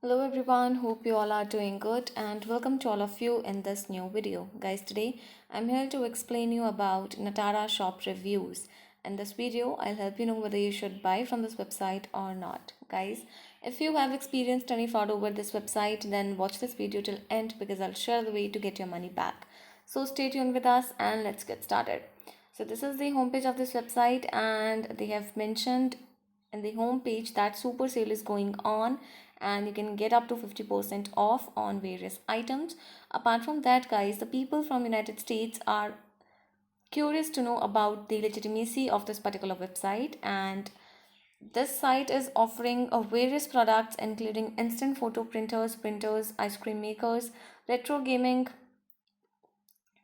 Hello everyone, hope you all are doing good and welcome to all of you in this new video. Guys, today I'm here to explain you about Natara shop reviews. In this video, I'll help you know whether you should buy from this website or not. Guys, if you have experienced any fraud over this website, then watch this video till end because I'll share the way to get your money back. So stay tuned with us and let's get started. So this is the homepage of this website and they have mentioned in the home page that super sale is going on and you can get up to 50% off on various items. Apart from that, guys, the people from United States are curious to know about the legitimacy of this particular website, and this site is offering various products including instant photo printers, ice cream makers, retro gaming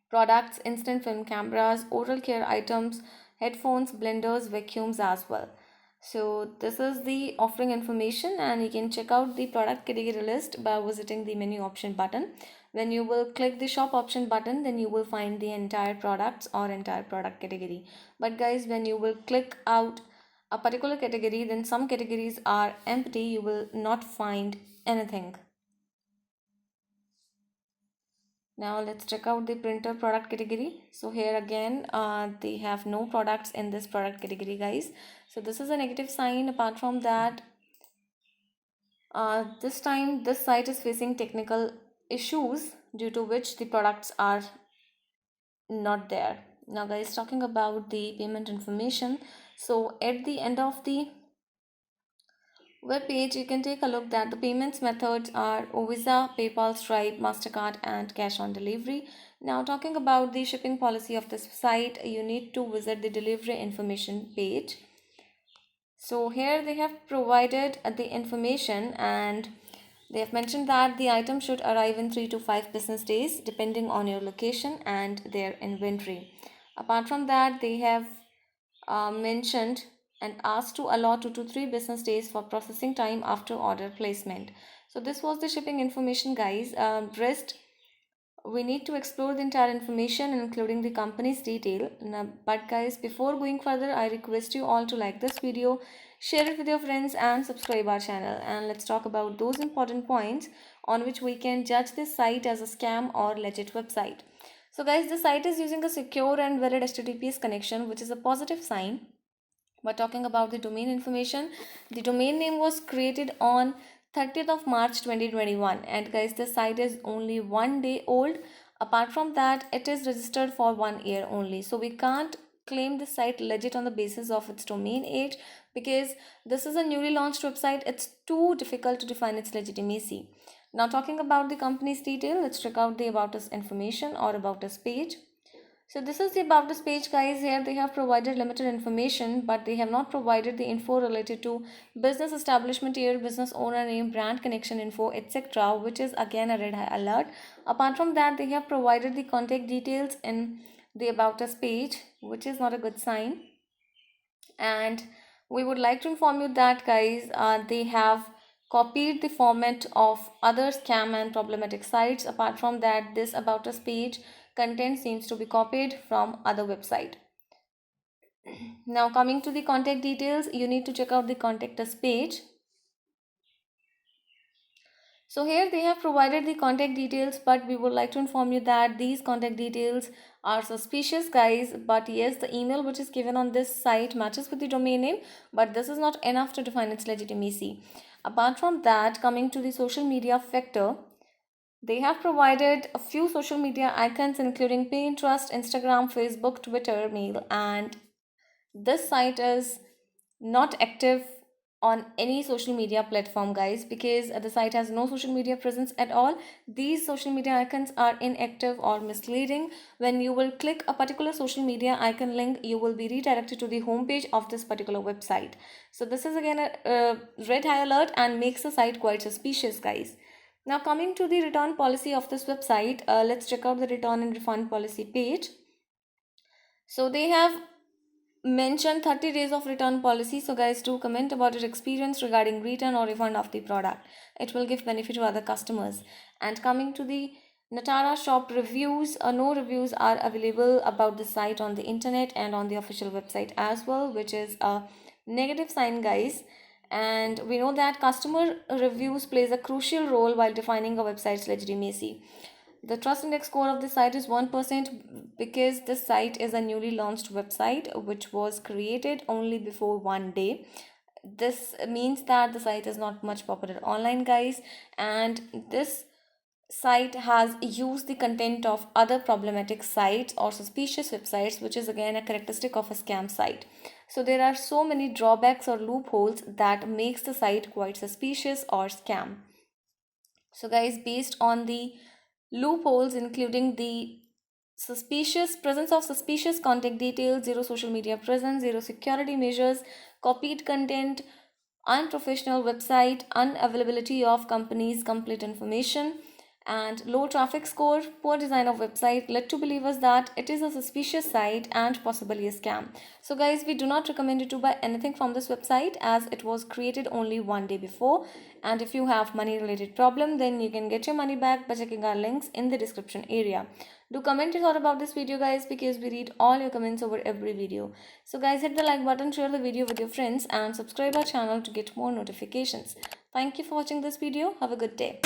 products, instant film cameras, oral care items, headphones, blenders, vacuums as well. So this is the offering information and you can check out the product category list by visiting the menu option button. When you will click the shop option button, then you will find the entire products or entire product category. But guys, when you will click out a particular category, then some categories are empty, you will not find anything. Now let's check out the printer product category. So here again, they have no products in this product category, guys. So this is a negative sign. Apart from that, this time this site is facing technical issues due to which the products are not there. Now guys, talking about the payment information. So at the end of the web page, you can take a look that the payments methods are Visa, PayPal, Stripe, MasterCard, and cash on delivery. Now, talking about the shipping policy of this site, you need to visit the delivery information page. So, here they have provided the information and they have mentioned that the item should arrive in 3 to 5 business days depending on your location and their inventory. Apart from that, they have mentioned and asked to allow 2 to 3 business days for processing time after order placement. So this was the shipping information, guys. Rest we need to explore the entire information including the company's detail. Now, but guys, before going further, I request you all to like this video, share it with your friends and subscribe our channel, and let's talk about those important points on which we can judge this site as a scam or legit website. So guys, the site is using a secure and valid HTTPS connection, which is a positive sign. But talking about the domain information, the domain name was created on 30th of March 2021, and guys, the site is only 1 day old. Apart from that, it is registered for 1 year only, so we can't claim this site legit on the basis of its domain age because this is a newly launched website. It's too difficult to define its legitimacy. Now, talking about the company's detail, let's check out the about us information or about us page. So this is the about us page, guys. Here they have provided limited information, but they have not provided the info related to business establishment year, business owner name, brand connection info, etc., which is again a red alert. Apart from that, they have provided the contact details in the about us page, which is not a good sign. And we would like to inform you that, guys, they have copied the format of other scam and problematic sites. Apart from that, this about us page content seems to be copied from other website. Now coming to the contact details, you need to check out the contact us page. So here they have provided the contact details, but we would like to inform you that these contact details are suspicious, guys. But yes, the email which is given on this site matches with the domain name, but this is not enough to define its legitimacy. Apart from that, coming to the social media factor, they have provided a few social media icons including Pinterest, Instagram, Facebook, Twitter, mail, and this site is not active on any social media platform, guys, because the site has no social media presence at all. These social media icons are inactive or misleading. When you will click a particular social media icon link, you will be redirected to the homepage of this particular website. So this is again a red high alert and makes the site quite suspicious, guys. Now coming to the return policy of this website, let's check out the return and refund policy page. So they have mentioned 30 days of return policy. So guys, do comment about your experience regarding return or refund of the product. It will give benefit to other customers. And coming to the Natara shop reviews, no reviews are available about the site on the internet and on the official website as well, which is a negative sign, guys. And we know that customer reviews plays a crucial role while defining a website's legitimacy. The trust index score of the site is 1% because the site is a newly launched website which was created only before 1 day. This means that the site is not much popular online, guys, and this site has used the content of other problematic sites or suspicious websites, which is again a characteristic of a scam site. So there are so many drawbacks or loopholes that makes the site quite suspicious or scam. So guys, based on the loopholes including the suspicious presence of suspicious contact details, zero social media presence, zero security measures, copied content, unprofessional website, unavailability of company's complete information, and low traffic score, poor design of website led to believe us that it is a suspicious site and possibly a scam. So guys, we do not recommend you to buy anything from this website as it was created only 1 day before. And if you have money related problem, then you can get your money back by checking our links in the description area. Do comment your thought about this video, guys, because we read all your comments over every video. So guys, hit the like button, share the video with your friends, and subscribe our channel to get more notifications. Thank you for watching this video. Have a good day.